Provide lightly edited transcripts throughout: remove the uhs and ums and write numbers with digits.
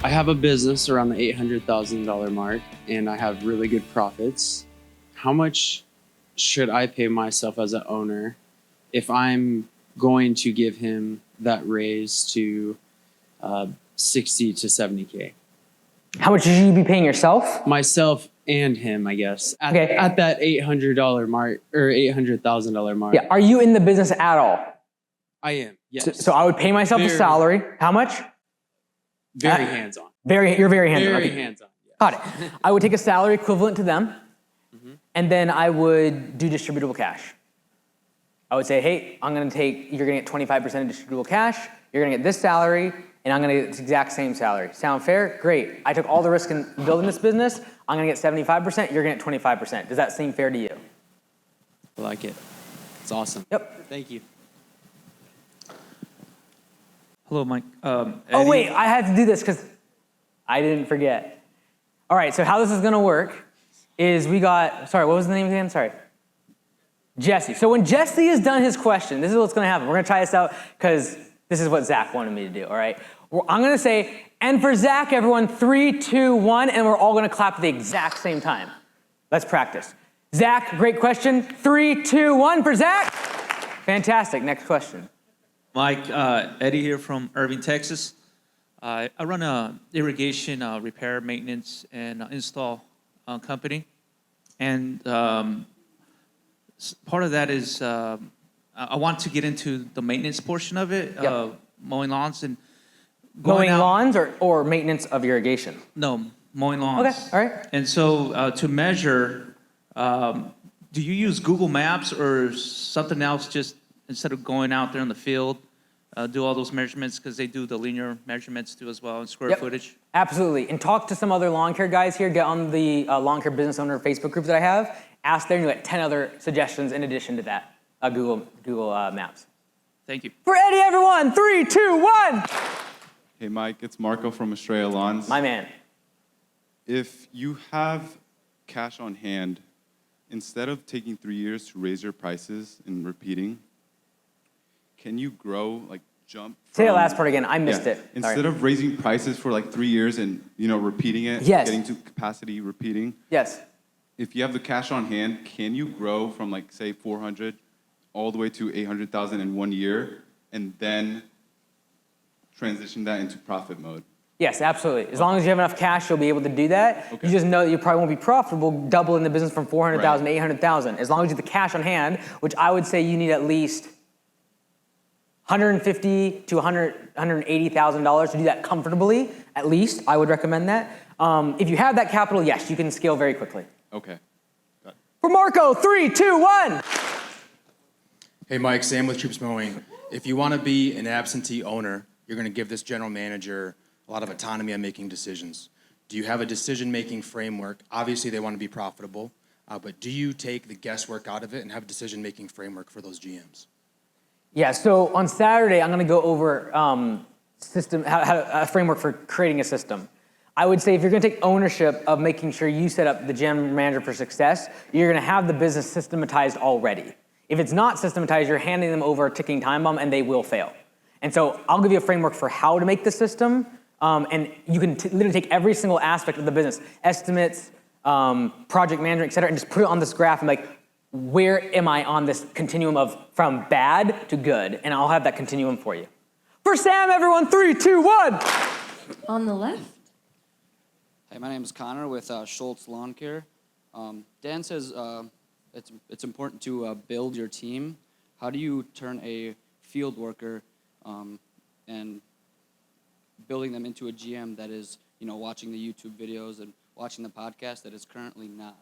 I have a business around the $800,000 mark, and I have really good profits. How much should I pay myself as an owner if I'm going to give him that raise to 60 to 70K? How much should you be paying yourself? Myself and him, I guess. Okay. At that $800 mark or $800,000 mark. Yeah. Are you in the business at all? I am. Yes. So I would pay myself a salary. How much? Very hands-on. You're very hands-on. Very okay. hands-on. Yeah. Got it. I would take a salary equivalent to them, and then I would do distributable cash. I would say, hey, you're gonna get 25% of distributable cash, you're gonna get this salary, and I'm gonna get this exact same salary. Sound fair? Great. I took all the risk in building this business, I'm gonna get 75%, you're gonna get 25%. Does that seem fair to you? I like it. It's awesome. Yep. Thank you. Hello, Mike. Oh wait, I had to do this because I didn't forget. All right, so how this is gonna work is what was the name again? Sorry. Jesse. So when Jesse has done his question, this is what's gonna happen. We're gonna try this out because this is what Zach wanted me to do, all right? I'm gonna say, and for Zach, everyone, 3, 2, 1, and we're all gonna clap at the exact same time. Let's practice. Zach, great question. 3, 2, 1 for Zach. Fantastic, next question. Mike, Eddie here from Irving, Texas. I run a irrigation repair, maintenance, and install company. And part of that is I want to get into the maintenance portion of it, mowing lawns and mowing lawns or maintenance of irrigation? No, mowing lawns. Okay, all right. And so to measure, do you use Google Maps or something else just instead of going out there in the field? Do all those measurements because they do the linear measurements too as well and square footage? Absolutely. And talk to some other lawn care guys here. Get on the lawn care business owner Facebook group that I have. Ask there and you get 10 other suggestions in addition to that. Google Maps. Thank you. For Eddie, everyone, 3, 2, 1. Hey, Mike, it's Marco from Estrella Lawns. My man. If you have cash on hand, instead of taking 3 years to raise your prices and repeating, can you grow, like jump? Say the last part again. I missed it. Instead of raising prices for like 3 years and repeating it, getting to capacity repeating. Yes. If you have the cash on hand, can you grow from like say 400 all the way to 800,000 in 1 year, and then transition that into profit mode? Yes, absolutely. As long as you have enough cash, you'll be able to do that. Okay. You just know that you probably won't be profitable doubling the business from 400,000 to 800,000. As long as you have the cash on hand, which I would say you need at least $150,000 to $180,000 to do that comfortably, at least. I would recommend that. If you have that capital, yes, you can scale very quickly. Okay. Got it. For Marco, 3, 2, 1. Hey, Mike, Sam with Troops Mowing. If you want to be an absentee owner, you're going to give this general manager a lot of autonomy on making decisions. Do you have a decision-making framework? Obviously, they want to be profitable, but do you take the guesswork out of it and have a decision-making framework for those GMs? Yeah, so on Saturday, I'm going to go over a framework for creating a system. I would say if you're going to take ownership of making sure you set up the general manager for success, you're going to have the business systematized already. If it's not systematized, you're handing them over a ticking time bomb and they will fail. And so I'll give you a framework for how to make the system, and you can literally take every single aspect of the business, estimates, project management, et cetera, and just put it on this graph and like, where am I on this continuum of from bad to good? And I'll have that continuum for you. For Sam, everyone, 3, 2, 1. On the left. Hey, my name is Connor with Schultz Lawn Care. Dan says it's important to build your team. How do you turn a field worker and building them into a GM that is, watching the YouTube videos and watching the podcast that is currently not?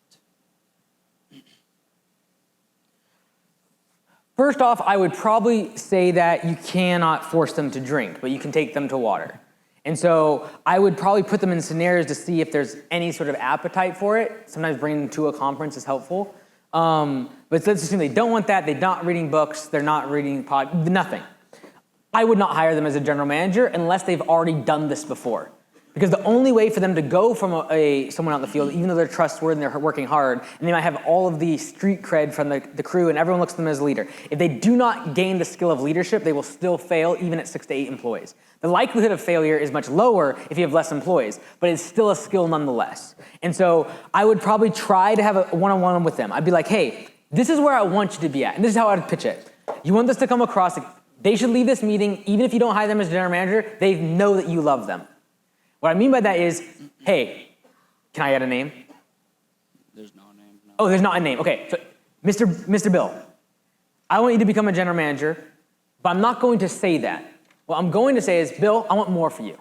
First off, I would probably say that you cannot force them to drink, but you can take them to water. And so I would probably put them in scenarios to see if there's any sort of appetite for it. Sometimes bringing them to a conference is helpful. But let's assume they don't want that. They're not reading books. They're not reading nothing. I would not hire them as a general manager unless they've already done this before. Because the only way for them to go from someone out in the field, even though they're trustworthy and they're working hard, and they might have all of the street cred from the crew and everyone looks at them as a leader, if they do not gain the skill of leadership, they will still fail even at 6 to 8 employees. The likelihood of failure is much lower if you have less employees, but it's still a skill nonetheless. And so I would probably try to have a one-on-one with them. I'd be like, hey, this is where I want you to be at, and this is how I'd pitch it. You want this to come across, like, they should leave this meeting, even if you don't hire them as general manager, they know that you love them. What I mean by that is, hey, can I add a name? There's no name. No. Oh, there's not a name. Okay, so Mr. Bill, I want you to become a general manager, but I'm not going to say that. What I'm going to say is, Bill, I want more for you.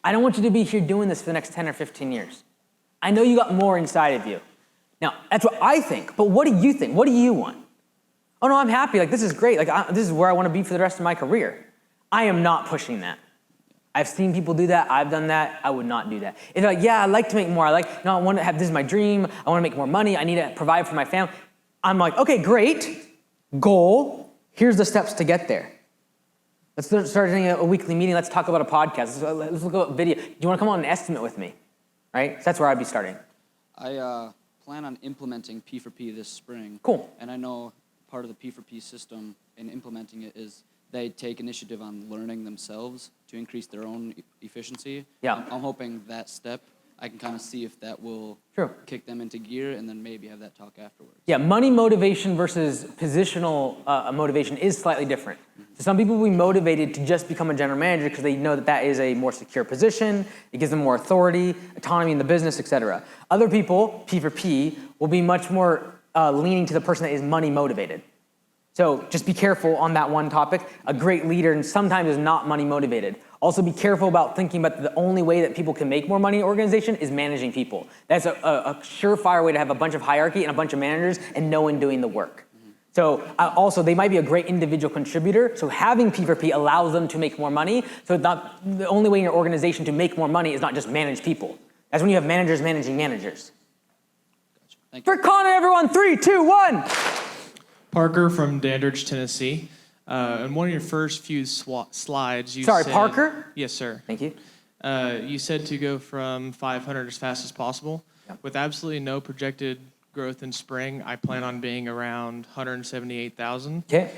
I don't want you to be here doing this for the next 10 or 15 years. I know you got more inside of you. Now, that's what I think, but what do you think? What do you want? Oh no, I'm happy, like this is great, like this is where I want to be for the rest of my career. I am not pushing that. I've seen people do that, I've done that, I would not do that. If they're like, yeah, I'd like to make more, I want to have, this is my dream, I want to make more money, I need to provide for my family. I'm like, okay, great, goal, here's the steps to get there. Let's start doing a weekly meeting, let's talk about a podcast, let's look at video. Do you want to come on an estimate with me? Right, so that's where I'd be starting. I plan on implementing P4P this spring. Cool. And I know part of the P4P system and implementing it is they take initiative on learning themselves to increase their own efficiency. Yeah. I'm hoping that step, I can kind of see if that will Sure. kick them into gear and then maybe have that talk afterwards. Yeah, money motivation versus positional motivation is slightly different. So some people will be motivated to just become a general manager because they know that that is a more secure position, it gives them more authority, autonomy in the business, etc. Other people, P4P, will be much more leaning to the person that is money motivated. So just be careful on that one topic. A great leader and sometimes is not money motivated. Also be careful about thinking about the only way that people can make more money in an organization is managing people. That's a surefire way to have a bunch of hierarchy and a bunch of managers and no one doing the work. So also they might be a great individual contributor. So having P4P allows them to make more money. So not, the only way in your organization to make more money is not just manage people. That's when you have managers managing managers. Gotcha. Thank you. For Connor, everyone, 3, 2, 1. Parker from Dandridge, Tennessee. In one of your first few slides, you Sorry, said... Parker? Yes, sir. Thank you. You said to go from 500 as fast as possible. Yep. With absolutely no projected growth in spring, I plan on being around 178,000. Okay.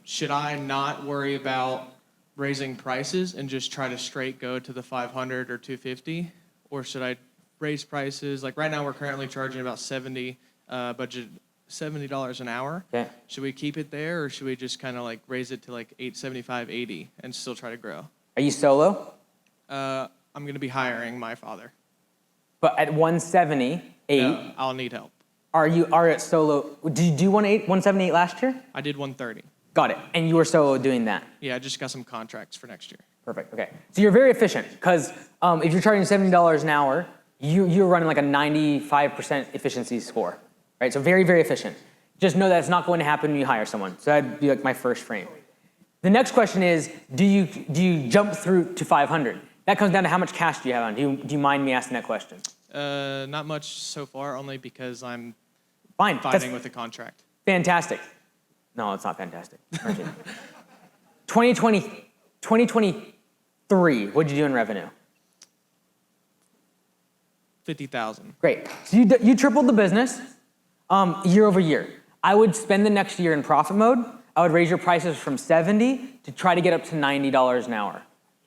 Should I not worry about raising prices and just try to straight go to the 500 or 250? Or should I raise prices? Like right now, we're currently charging about $70 an hour. Okay. Should we keep it there, or should we just kind of like raise it to like 875, 80 and still try to grow? Are you solo? I'm going to be hiring my father. But at 178, No, I'll need help. are at solo? Did you do 178 last year? I did 130. Got it. And you were solo doing that. Yeah, I just got some contracts for next year. Perfect. Okay. So you're very efficient because if you're charging $70 an hour, you're running like a 95% efficiency score, right? So very, very efficient. Just know that it's not going to happen when you hire someone. So that'd be like my first frame. The next question is, do you jump through to 500? That comes down to how much cash do you have on. Do you mind me asking that question? Not much so far, only because I'm Fine. fighting with a contract. Fantastic. No, it's not fantastic. 2023, what did you do in revenue? 50,000. Great. So you tripled the business year over year. I would spend the next year in profit mode. I would raise your prices from 70 to try to get up to $90 an hour.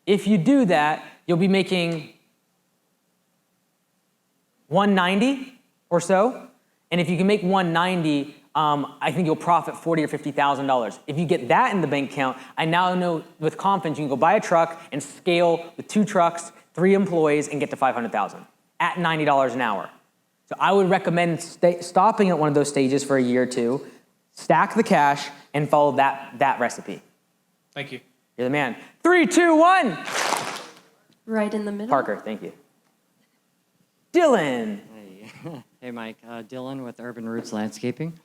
If you do that, you'll be making 190 or so. And if you can make 190, I think you'll profit $40,000 or $50,000. If you get that in the bank account, I now know with confidence you can go buy a truck and scale with 2 trucks, 3 employees, and get to 500,000 at $90 an hour. So I would recommend stopping at one of those stages for a year or two, stack the cash, and follow that recipe. Thank you. You're the man. 3, 2, 1. Right in the middle. Parker, thank you. Dylan. Hey, Mike. Dylan with Urban Roots Landscaping.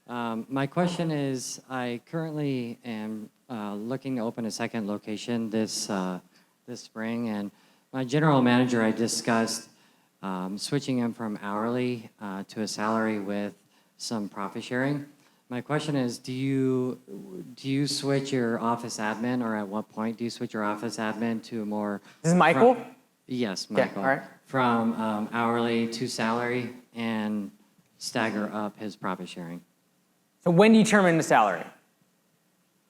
My question is, I currently am looking to open a second location this spring, and my general manager, I discussed switching him from hourly to a salary with some profit sharing. My question is, do you switch your office admin, or at what point do you switch your office admin to a more? This is Michael? Yes, Okay, Michael. all right. From hourly to salary and stagger up his profit sharing. So when do you turn him into salary?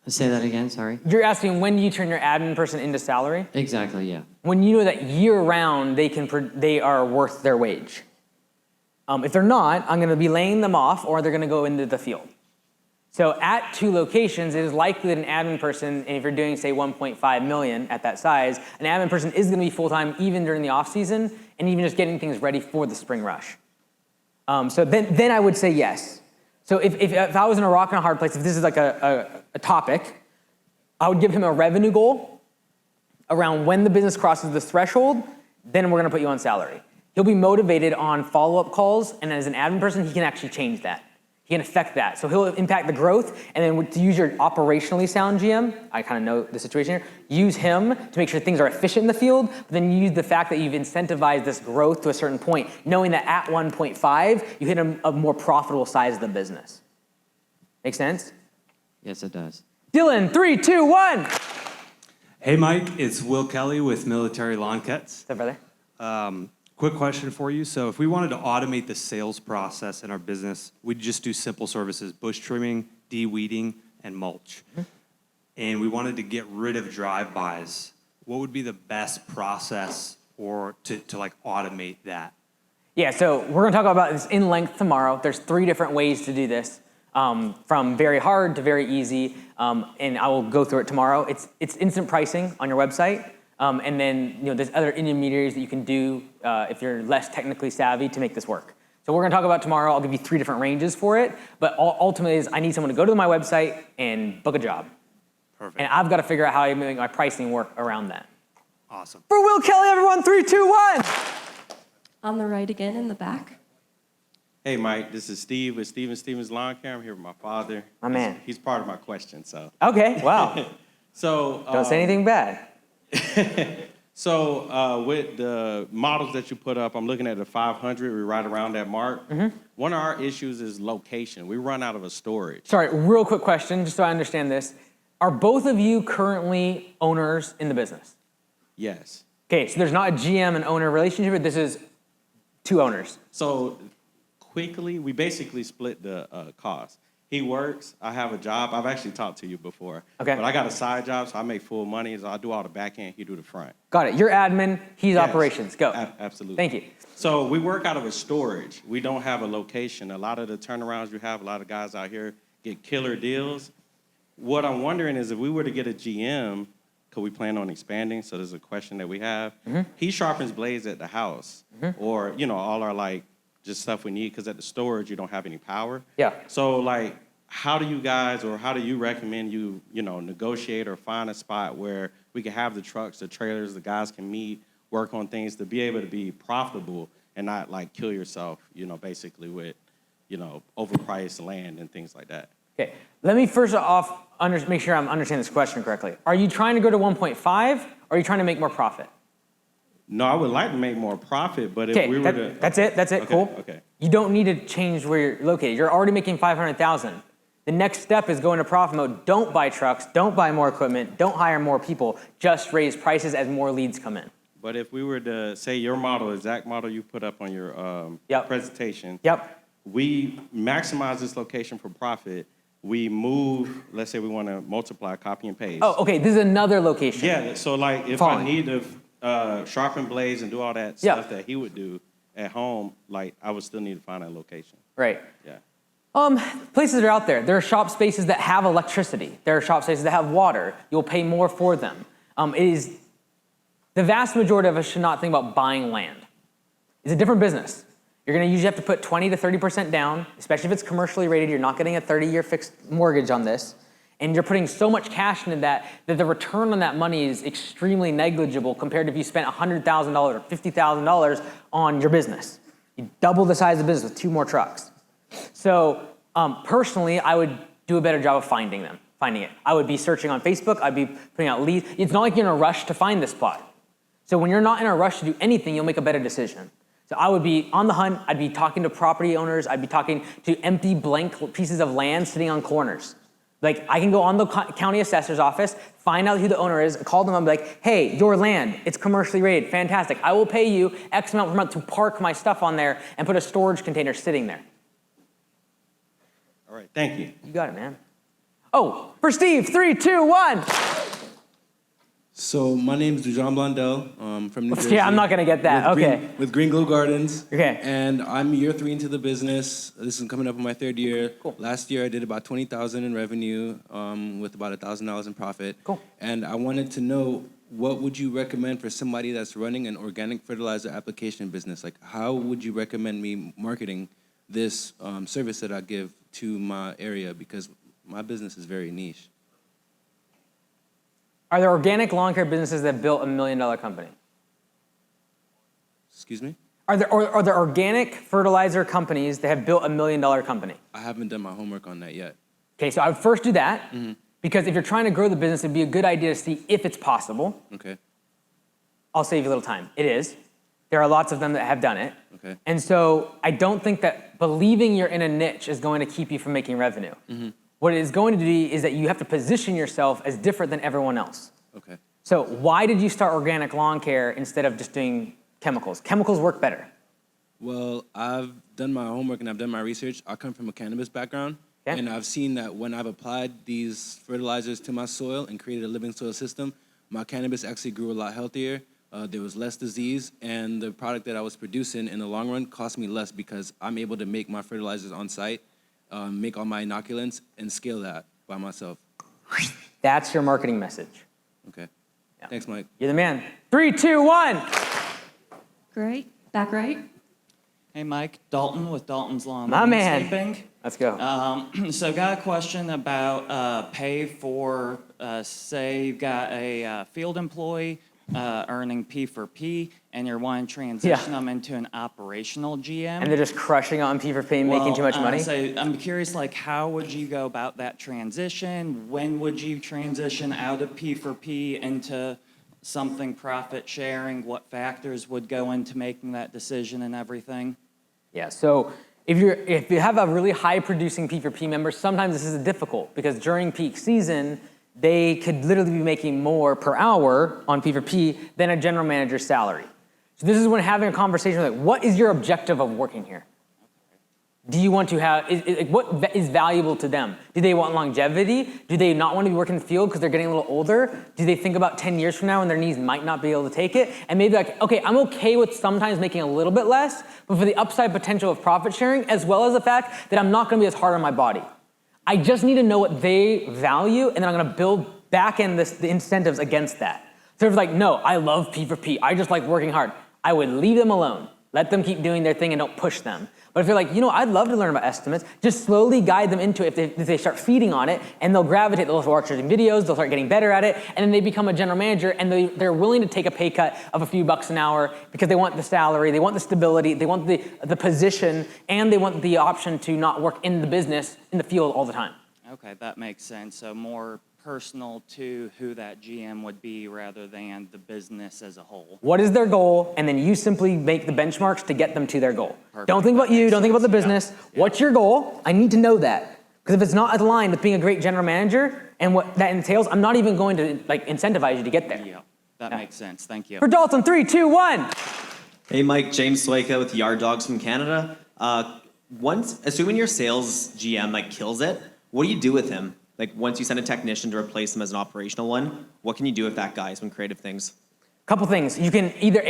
Say that again, sorry. You're asking when do you turn your admin person into salary? Exactly, yeah. When you know that year round they are worth their wage. If they're not, I'm going to be laying them off, or they're going to go into the field. So at 2 locations, it is likely that an admin person, and if you're doing, say, 1.5 million at that size, an admin person is going to be full-time even during the off-season, and even just getting things ready for the spring rush. So then I would say yes. So if I was in a rock and a hard place, if this is like a topic, I would give him a revenue goal around when the business crosses this threshold, then we're going to put you on salary. He'll be motivated on follow-up calls, and as an admin person, he can actually change that. He can affect that. So he'll impact the growth, and then to use your operationally sound GM, I kind of know the situation here, use him to make sure things are efficient in the field, but then use the fact that you've incentivized this growth to a certain point, knowing that at 1.5, you hit a more profitable size of the business. Make sense? Yes, it does. Dylan, 3, 2, 1. Hey, Mike, it's Will Kelly with Military Lawn Cuts. What's up, brother? Quick question for you. So if we wanted to automate the sales process in our business, we'd just do simple services, bush trimming, de-weeding, and mulch. And we wanted to get rid of drive-bys. What would be the best process or to like automate that? Yeah, so we're going to talk about this in length tomorrow. There's 3 different ways to do this, from very hard to very easy, and I will go through it tomorrow. It's instant pricing on your website. And then there's other intermediaries that you can do if you're less technically savvy to make this work. So we're going to talk about tomorrow. I'll give you 3 different ranges for it. But ultimately is I need someone to go to my website and book a job. Perfect. And I've got to figure out how I make my pricing work around that. Awesome. For Will Kelly, everyone, 3, 2, 1. On the right again in the back. Hey, Mike, this is Steve with Stevens Lawn Care. I'm here with my father. My man. He's part of my question, so. Okay, wow. So. Don't say anything bad. So with the models that you put up, I'm looking at the 500. We're right around that mark. Mm-hmm. One of our issues is location. We run out of a storage. Sorry, real quick question, just so I understand this. Are both of you currently owners in the business? Yes. Okay, so there's not a GM and owner relationship, but this is 2 owners. So quickly, we basically split the cost. He works. I have a job. I've actually talked to you before. Okay. But I got a side job, so I make full money. So I do all the back end. He do the front. Got it. You're admin, he's Yes. operations. Go. Absolutely. Thank you. So we work out of a storage. We don't have a location. A lot of the turnarounds you have, a lot of guys out here get killer deals. What I'm wondering is if we were to get a GM, could we plan on expanding? So there's a question that we have. Mm-hmm. He sharpens blades at the house, or all our just stuff we need, because at the storage you don't have any power. Yeah. So how do you guys, or how do you recommend you negotiate or find a spot where we can have the trucks, the trailers, the guys can meet, work on things to be able to be profitable and not kill yourself, basically with, overpriced land and things like that. Okay. Let me first off make sure I'm understanding this question correctly. Are you trying to go to 1.5, or are you trying to make more profit? No, I would like to make more profit, but if Okay, we were to... that's it, Okay, cool. okay. You don't need to change where you're located. You're already making 500,000. The next step is go into profit mode. Don't buy trucks, don't buy more equipment, don't hire more people, just raise prices as more leads come in. But if we were to say your model, exact model you put up on your presentation, we maximize this location for profit. We move, let's say we want to multiply, copy and paste. Oh, okay, this is another location. Yeah, so if Fine. I need to sharpen blades and do all that stuff that he would do at home, I would still need to find a location. Right. Yeah. Places are out there. There are shop spaces that have electricity. There are shop spaces that have water. You'll pay more for them. The vast majority of us should not think about buying land. It's a different business. You're going to usually have to put 20 to 30% down, especially if it's commercially rated. You're not getting a 30-year fixed mortgage on this. And you're putting so much cash into that the return on that money is extremely negligible compared to if you spent $100,000 or $50,000 on your business. You double the size of the business with 2 more trucks. So personally, I would do a better job of finding it. I would be searching on Facebook. I'd be putting out leads. It's not like you're in a rush to find this spot. So when you're not in a rush to do anything, you'll make a better decision. So I would be on the hunt. I'd be talking to property owners. I'd be talking to empty blank pieces of land sitting on corners. Like I can go on the county assessor's office, find out who the owner is, call them up and be like, hey, your land, it's commercially rated, fantastic. I will pay you X amount per month to park my stuff on there and put a storage container sitting there. All right, thank you. You got it, man. Oh, for Steve, 3, 2, 1. So my name is Dujon Blondell from New Jersey. Yeah, I'm not gonna get that. Okay. With Green Glow Gardens. Okay. And I'm year 3 into the business. This is coming up on my 3rd year. Cool. Last year I did about $20,000 in revenue with about $1,000 in profit. Cool. And I wanted to know, what would you recommend for somebody that's running an organic fertilizer application business? Like, how would you recommend me marketing this service that I give to my area? Because my business is very niche. Are there organic lawn care businesses that built $1 million company? Excuse me? Are there organic fertilizer companies that have built $1 million company? I haven't done my homework on that yet. Okay, so I would first do that, because if you're trying to grow the business, it'd be a good idea to see if it's possible. Okay. I'll save you a little time. It is. There are lots of them that have done it. Okay. And so I don't think that believing you're in a niche is going to keep you from making revenue. What it is going to do is that you have to position yourself as different than everyone else. Okay. So why did you start organic lawn care instead of just doing chemicals? Chemicals work better. Well, I've done my homework and I've done my research. I come from a cannabis background, and I've seen that when I've applied these fertilizers to my soil and created a living soil system, my cannabis actually grew a lot healthier. There was less disease, and the product that I was producing in the long run cost me less because I'm able to make my fertilizers on site, make all my inoculants, and scale that by myself. That's your marketing message. Okay. Yeah. Thanks, Mike. You're the man. 3, 2, 1. Great. Back right. Hey, Mike. Dalton with Dalton's Lawn My man. Landscaping. Let's go. So got a question about pay for, say you've got a field employee earning P for P, and you're wanting to transition them into an operational GM. And they're just crushing on P for P, making too much money? So I'm curious, like, how would you go about that transition? When would you transition out of P for P into something profit sharing? What factors would go into making that decision and everything? Yeah, so if you have a really high producing P for P member, sometimes this is difficult because during peak season, they could literally be making more per hour on P for P than a general manager's salary. So this is when having a conversation like, what is your objective of working here? Do you want to have, what is valuable to them? Do they want longevity? Do they not want to be working in the field because they're getting a little older? Do they think about 10 years from now and their knees might not be able to take it? And maybe like, okay, I'm okay with sometimes making a little bit less, but for the upside potential of profit sharing, as well as the fact that I'm not going to be as hard on my body. I just need to know what they value, and then I'm going to build back in the incentives against that. So if it's like, no, I love P for P. I just like working hard. I would leave them alone. Let them keep doing their thing and don't push them. But if you're like, I'd love to learn about estimates, just slowly guide them into it if they start feeding on it, and they'll gravitate, they'll start watching videos, they'll start getting better at it, and then they become a general manager, and they're willing to take a pay cut of a few bucks an hour because they want the salary, they want the stability, they want the position, and they want the option to not work in the business, in the field all the time. Okay, that makes sense. So more personal to who that GM would be rather than the business as a whole. What is their goal? And then you simply make the benchmarks to get them to their goal. Perfect. Don't think about you, don't think about the business. Yeah. What's your goal? I need to know that. Because if it's not aligned with being a great general manager and what that entails, I'm not even going to incentivize you to get there. Yeah, that makes sense. Thank you. For Dalton, 3, 2, 1. Hey, Mike, James Swaika with Yard Dogs from Canada. Assuming your sales GM kills it, what do you do with him? Once you send a technician to replace him as an operational one, what can you do with that guy? Some creative things. Couple things. You can either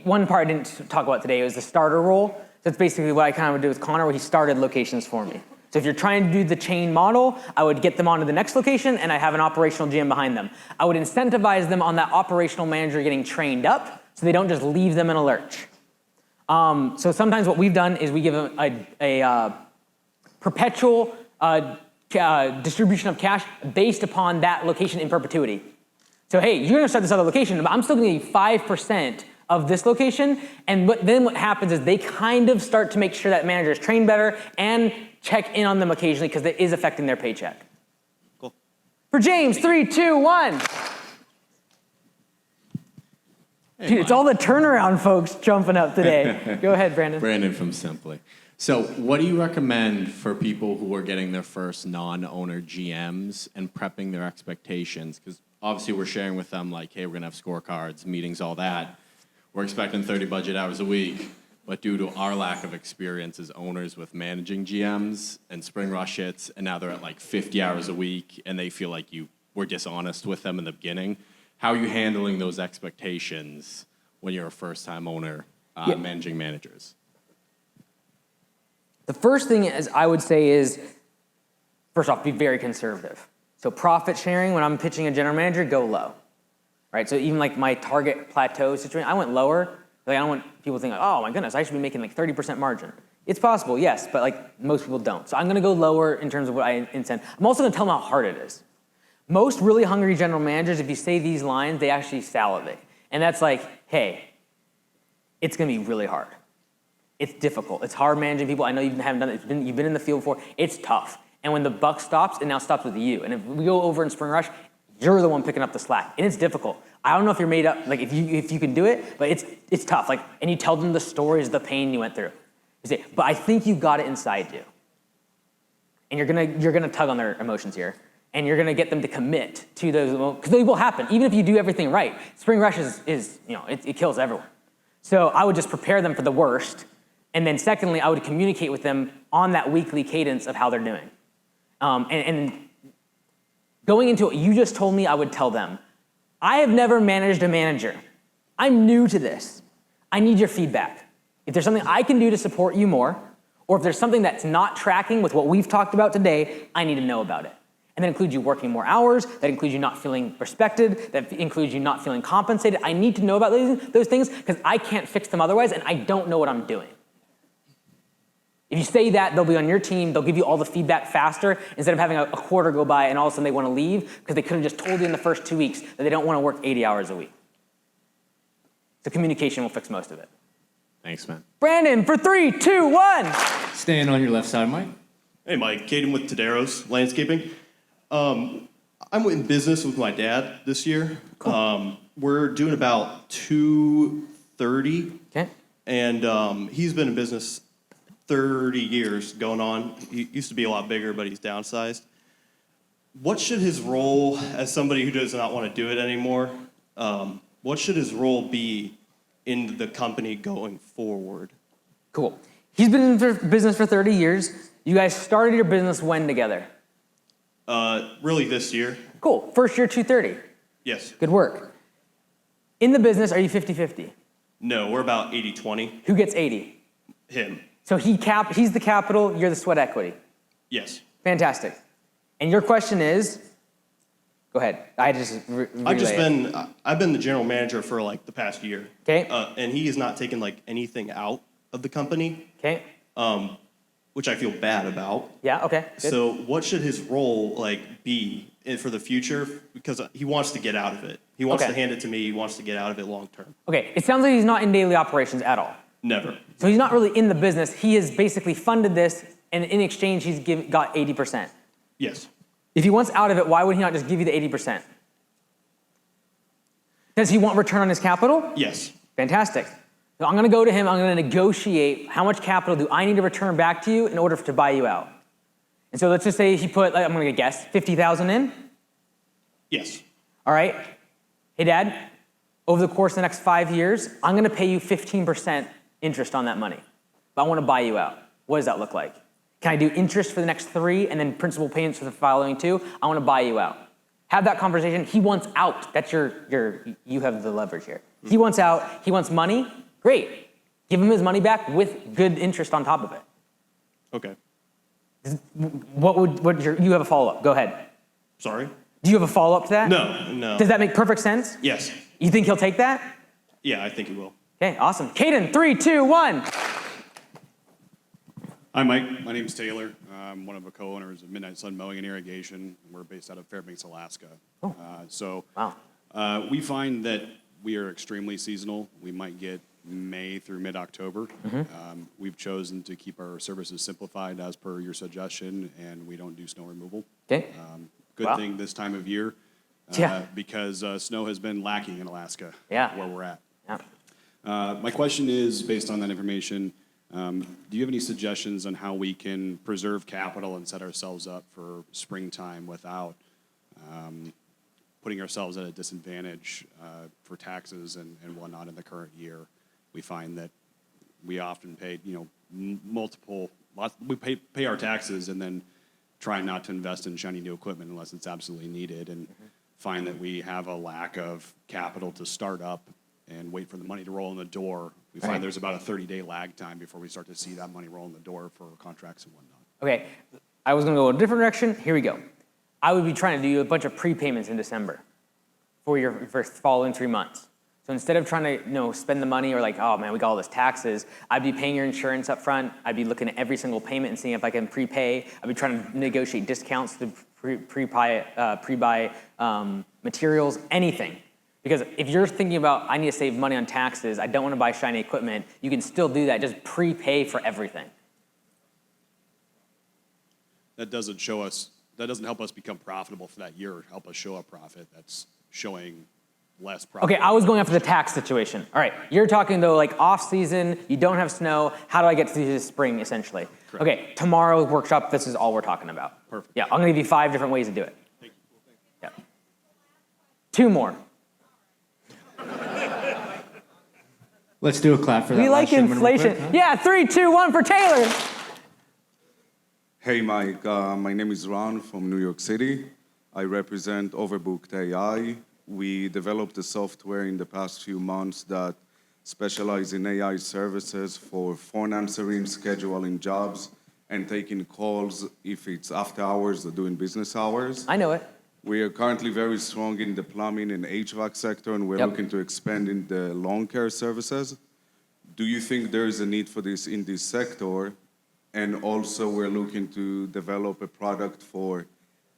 one part I didn't talk about today was the starter role. That's basically what I kind of would do with Connor, where he started locations for me. So if you're trying to do the chain model, I would get them onto the next location and I have an operational GM behind them. I would incentivize them on that operational manager getting trained up so they don't just leave them in a lurch. So sometimes what we've done is we give them a perpetual distribution of cash based upon that location in perpetuity. So hey, you're gonna start this other location, but I'm still gonna give you 5% of this location, and then what happens is they kind of start to make sure that manager is trained better and check in on them occasionally because it is affecting their paycheck. Cool. For James, 3, 2, 1. Dude, it's all the turnaround folks jumping up today. Go ahead, Brandon. Brandon from Simply. So what do you recommend for people who are getting their first non-owner GMs and prepping their expectations? Because obviously we're sharing with them like, hey, we're going to have scorecards, meetings, all that. We're expecting 30 budget hours a week. But due to our lack of experience as owners with managing GMs and spring rush hits, and now they're at like 50 hours a week, and they feel like you were dishonest with them in the beginning, how are you handling those expectations when you're a first-time owner managing managers? The first thing is I would say is, first off, be very conservative. So profit sharing, when I'm pitching a general manager, go low. Right? So even like my target plateau situation, I went lower. Like I don't want people to think, like, oh my goodness, I should be making like 30% margin. It's possible, yes, but like most people don't. So I'm gonna go lower in terms of what I intend. I'm also gonna tell them how hard it is. Most really hungry general managers, if you say these lines, they actually salivate. And that's like, hey, it's gonna be really hard. It's difficult. It's hard managing people. I know you haven't done it. You've been in the field before. It's tough. And when the buck stops, it now stops with you. And if we go over in spring rush, you're the one picking up the slack. And it's difficult. I don't know if you're made up, like if you can do it, but it's tough. Like, and you tell them the stories of the pain you went through. You say, but I think you got it inside you. And you're gonna tug on their emotions here. And you're gonna get them to commit to those, because they will happen. Even if you do everything right, spring rush is it kills everyone. So I would just prepare them for the worst. And then secondly, I would communicate with them on that weekly cadence of how they're doing. And going into what you just told me, I would tell them, I have never managed a manager. I'm new to this. I need your feedback. If there's something I can do to support you more, or if there's something that's not tracking with what we've talked about today, I need to know about it. And that includes you working more hours, that includes you not feeling respected, that includes you not feeling compensated. I need to know about those things because I can't fix them otherwise, and I don't know what I'm doing. If you say that, they'll be on your team, they'll give you all the feedback faster instead of having a quarter go by and all of a sudden they want to leave because they could have just told you in the first 2 weeks that they don't want to work 80 hours a week. So communication will fix most of it. Thanks, man. Brandon, for 3, 2, 1. Staying on your left side, Mike. Hey, Mike. Caden with Taderos Landscaping. I'm in business with my dad this year. Cool. We're doing about 230. Okay. And he's been in business 30 years going on. He used to be a lot bigger, but he's downsized. What should his role, as somebody who does not want to do it anymore, what should his role be in the company going forward? Cool. He's been in business for 30 years. You guys started your business when together? Really this year. Cool. First year, 230. Yes. Good work. In the business, are you 50-50? No, we're about 80-20. Who gets 80? Him. So he's the capital, you're the sweat equity. Yes. Fantastic. And your question is, go ahead. I've been the general manager for like the past year. Okay. And he has not taken like anything out of the company. Okay. Which I feel bad about. Yeah, okay. Good. So what should his role like be for the future? Because he wants to get out of it. He wants to hand it to me. He wants to get out of it long term. Okay, it sounds like he's not in daily operations at all. Never. So he's not really in the business. He has basically funded this, and in exchange, he's got 80%. Yes. If he wants out of it, why would he not just give you the 80%? Does he want return on his capital? Yes. Fantastic. So I'm going to go to him. I'm going to negotiate how much capital do I need to return back to you in order to buy you out. And so let's just say he put, I'm going to guess, 50,000 in? Yes. All right. Hey, Dad, over the course of the next 5 years, I'm going to pay you 15% interest on that money. But I want to buy you out. What does that look like? Can I do interest for the next 3 and then principal payments for the following 2? I want to buy you out. Have that conversation. He wants out. That's you have the leverage here. He wants out. He wants money. Great. Give him his money back with good interest on top of it. Okay. You have a follow-up. Go ahead. Sorry? Do you have a follow-up to that? No. Does that make perfect sense? Yes. You think he'll take that? Yeah, I think he will. Okay, awesome. Caden, 3, 2, 1. Hi, Mike. My name's Taylor. I'm one of the co-owners of Midnight Sun Mowing and Irrigation. We're based out of Fairbanks, Alaska. Wow. We find that we are extremely seasonal. We might get May through mid-October. Mm-hmm. We've chosen to keep our services simplified as per your suggestion, and we don't do snow removal. Okay. Good thing this time of year, Yeah. because snow has been lacking in Alaska, Yeah. where we're at. My question is, based on that information, do you have any suggestions on how we can preserve capital and set ourselves up for springtime without putting ourselves at a disadvantage for taxes and whatnot in the current year? We find that we often pay, we pay our taxes and then try not to invest in shiny new equipment unless it's absolutely needed, and find that we have a lack of capital to start up and wait for the money to roll in the door. We find there's about a 30-day lag time before we start to see that money roll in the door for contracts and whatnot. Okay, I was gonna go a different direction. Here we go. I would be trying to do a bunch of prepayments in December for your following 3 months. So instead of trying to spend the money or like, oh man, we got all this taxes, I'd be paying your insurance up front. I'd be looking at every single payment and seeing if I can prepay. I'd be trying to negotiate discounts to pre-buy materials, anything. Because if you're thinking about, I need to save money on taxes, I don't want to buy shiny equipment, you can still do that, just prepay for everything. That doesn't help us become profitable for that year or help us show a profit. That's showing less profit. Okay, I was going after the tax situation. All right, you're talking though like off season, you don't have snow, how do I get to the spring essentially? Correct. Okay, tomorrow's workshop, this is all we're talking about. Perfect. Yeah, I'm gonna give you 5 different ways to do it. Thank you. Yeah. 2 more. Let's do a clap for that. We like last gentleman real inflation. quick, huh? Yeah, 3, 2, 1 for Taylor. Hey, Mike. My name is Ron from New York City. I represent Overbooked AI. We developed a software in the past few months that specializes in AI services for phone answering, scheduling jobs, and taking calls if it's after hours or during business hours. I know it. We are currently very strong in the plumbing and HVAC sector, and we're looking to expand in the lawn care services. Do you think there is a need for this in this sector? And also, we're looking to develop a product for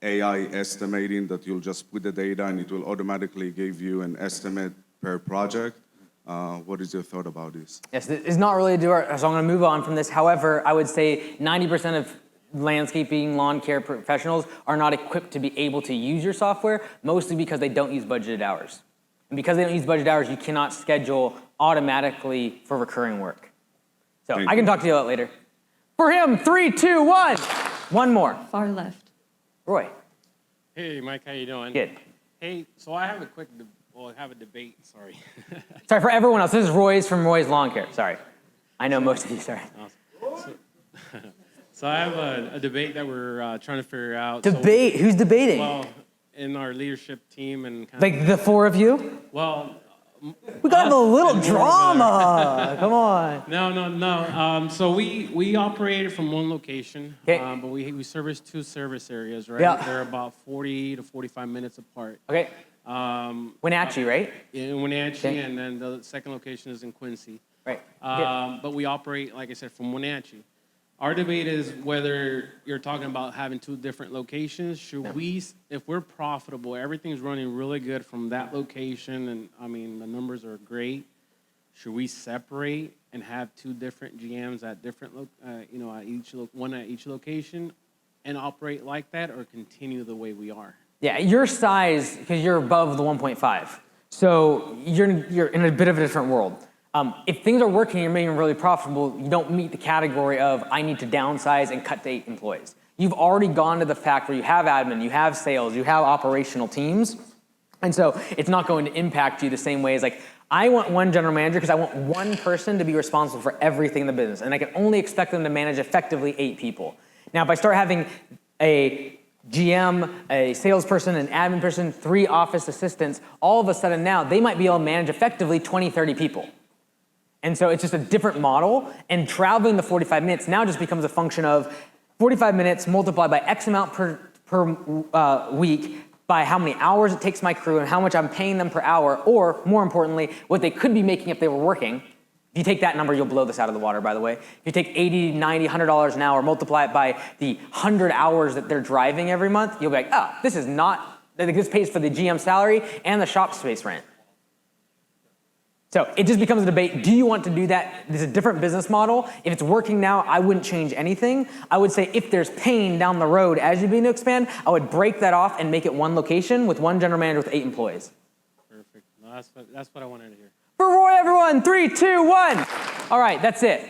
AI estimating that you'll just put the data and it will automatically give you an estimate per project. What is your thought about this? Yes, it's not really so I'm going to move on from this. However, I would say 90% of landscaping, lawn care professionals are not equipped to be able to use your software, mostly because they don't use budgeted hours. And because they don't use budgeted hours, you cannot schedule automatically for recurring work. So I can talk to you about that later. For him, 3, 2, 1. One more. Far left. Roy. Hey, Mike, how you doing? Good. Hey, so I have a quick, debate, sorry. Sorry, for everyone else, this is Roy's from Roy's Lawn Care. Sorry. I know most of you, sorry. So I have a debate that we're trying to figure out. Debate? Who's debating? Well, in our leadership team and kind like the 4 of you? Well, we got a little drama. Come on. No. So we operated from one location, but we service 2 service areas, right? Yeah. They're about 40 to 45 minutes apart. Okay. Wenatchee, right? In Wenatchee, and then the second location is in Quincy. Right. But we operate, like I said, from Wenatchee. Our debate is whether you're talking about having 2 different locations. Should we, if we're profitable, everything's running really good from that location, and I mean the numbers are great. Should we separate and have 2 different GMs at different, one at each location, and operate like that, or continue the way we are? Yeah, your size, because you're above the 1.5, so you're in a bit of a different world. If things are working and you're being really profitable, you don't meet the category of I need to downsize and cut to 8 employees. You've already gone to the fact where you have admin, you have sales, you have operational teams, and so it's not going to impact you the same way as like, I want one general manager because I want one person to be responsible for everything in the business, and I can only expect them to manage effectively 8 people. Now, if I start having a GM, a salesperson, an admin person, 3 office assistants, all of a sudden now, they might be able to manage effectively 20, 30 people. And so it's just a different model, and traveling the 45 minutes now just becomes a function of 45 minutes multiplied by X amount per week by how many hours it takes my crew and how much I'm paying them per hour, or more importantly, what they could be making if they were working. If you take that number, you'll blow this out of the water, by the way. If you take $80, $90, $100 an hour, multiply it by the 100 hours that they're driving every month, you'll be like, oh, this pays for the GM salary and the shop space rent. So it just becomes a debate. Do you want to do that? This is a different business model. If it's working now, I wouldn't change anything. I would say if there's pain down the road as you begin to expand, I would break that off and make it one location with one general manager with 8 employees. Perfect. No, that's what I wanted to hear. For Roy, everyone, 3, 2, 1. All right, that's it.